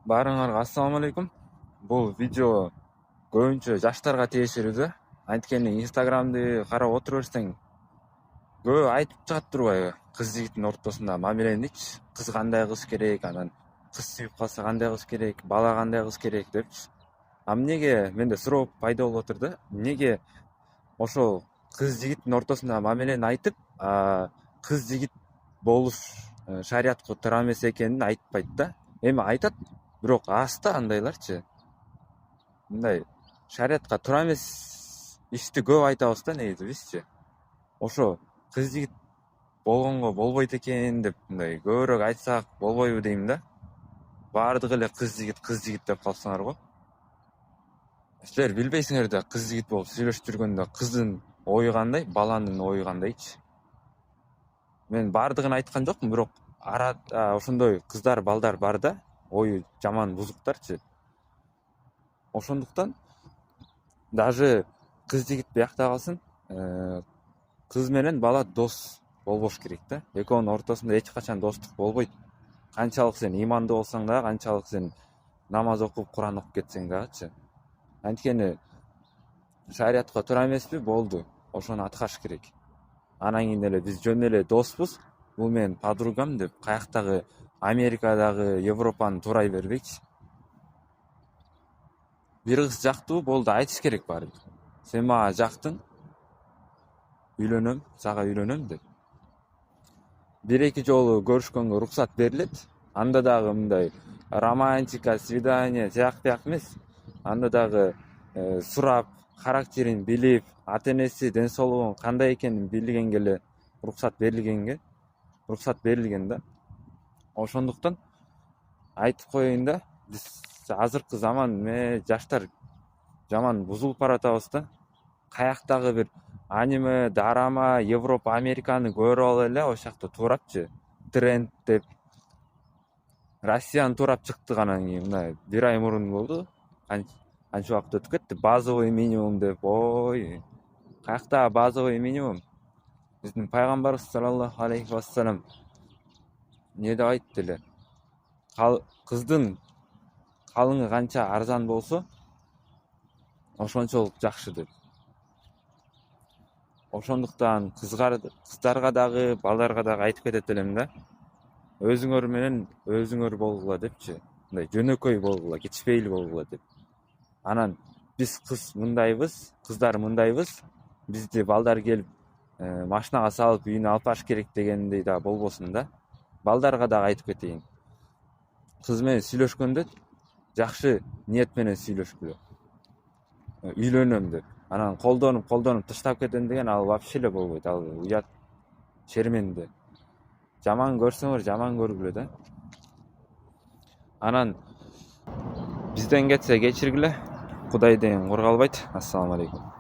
Баарыңарга ассаламу алейкум. Бул видео көбүнчө жаштарга тиешелүү. Анткени Инстаграмды карап отура берсең, көп айтып чыгат турбайбы? Кыз жигиттин ортосунда мамиленичи, кыз кандай кыз керек, анан кыз сүйүп калса кандай кыз керек, бала кандай кыз керек депчи. Эмнеге менде суроо пайда болуп отур да? Эмнеге ошол кыз жигиттин ортосунда мамилени айтып, кыз жигит болуш шариятка туура эмес экенин айтпайт да. Эми айтат, бирок аста андайларчы. Мындай шариятка туура эмес ишти көп айтабыз да негизи бизчи. Ошо кыз жигит болгонго болбойт экен деп мындай көбүрөөк айтсак болбойбу дейм да. Баардыгы эле кыз жигит деп калсаңар го. Силер билбейсиңер да, кыз жигит болуп сүйлөшүп жүргөндө кыздын ою кандай, баланын ою кандайчы. Мен баардыгын айткан жокмун, бирок ошондой кыздар, балдар бар да, ою жаман бузуктарчы. Ошондуктан даже кыз жигит биякта калсын, кыз менен бала дос болбош керек да. Экөөнүн ортосунда эч качан достук болбойт. Канчалык сен имандуу болсоң да, канчалык сен намаз окуп, Куран окуп кетсең дагычы. Анткени шариятка туура эмеспи, болду. Ошону аткарыш керек. Анан кийин эле биз жөн эле доспуз. Бул менин подругам деп каяктагы Америкадагы, Европаны туурай бербейчи. Бир кыз жактуу болду, айтыш керек баары. Сен мага жактың, үйлөнөм, сага үйлөнөм деп. Бир-эки жолу көрүшкөнгө уруксат берилет. Анда дагы мындай романтика, свидание тияк эмес. Анда дагы сурап, характерин билип, ата-энеси, ден соолугун кандай экенин билгенге эле уруксат берилген да. Ошондуктан айтып коеюн да, биз азыркы заман жаштар жаман бузулуп баратабыз да. Каяктагы бир аниме, драма, Европа, Американы көрүп алып эле ошол жакта туурапчы. Тренд деп Россияны туурап чыктык, анан кийин мына бир ай мурун болду. Канча убакыт өтүп кетти. Базовый минимум деп. Ой, каякта базовый минимум? Биздин пайгамбарыбыз саллаллаху алейхи вассалам не деп айтты эле? Кыздын калыңы канча арзан болсо, ошончолук жакшы деп. Ошондуктан кыздарга дагы, балдарга дагы айтып кетет элем да. Өзүңөр менен өзүңөр болгула депчи. Мындай жөнөкөй болгула, кичпейли болгула деп. Анан биз кыздар мындайбыз, бизди балдар келип машинага салып үйүнө алып барыш керек дегендей да болбосун да. Балдарга дагы айтып кетейин. Кыз менен сүйлөшкөндө жакшы ниет менен сүйлөшкүлө. Үйлөнөм деп. Анан колдонуп таштап кетем деген ал вообще эле болбойт. Ал уят, шерменде. Жаман көрсөңөр жаман көргүлө да. Анан бизден кетсе кечиргиле. Кудай деген коргалбайт. Ассаламу алейкум.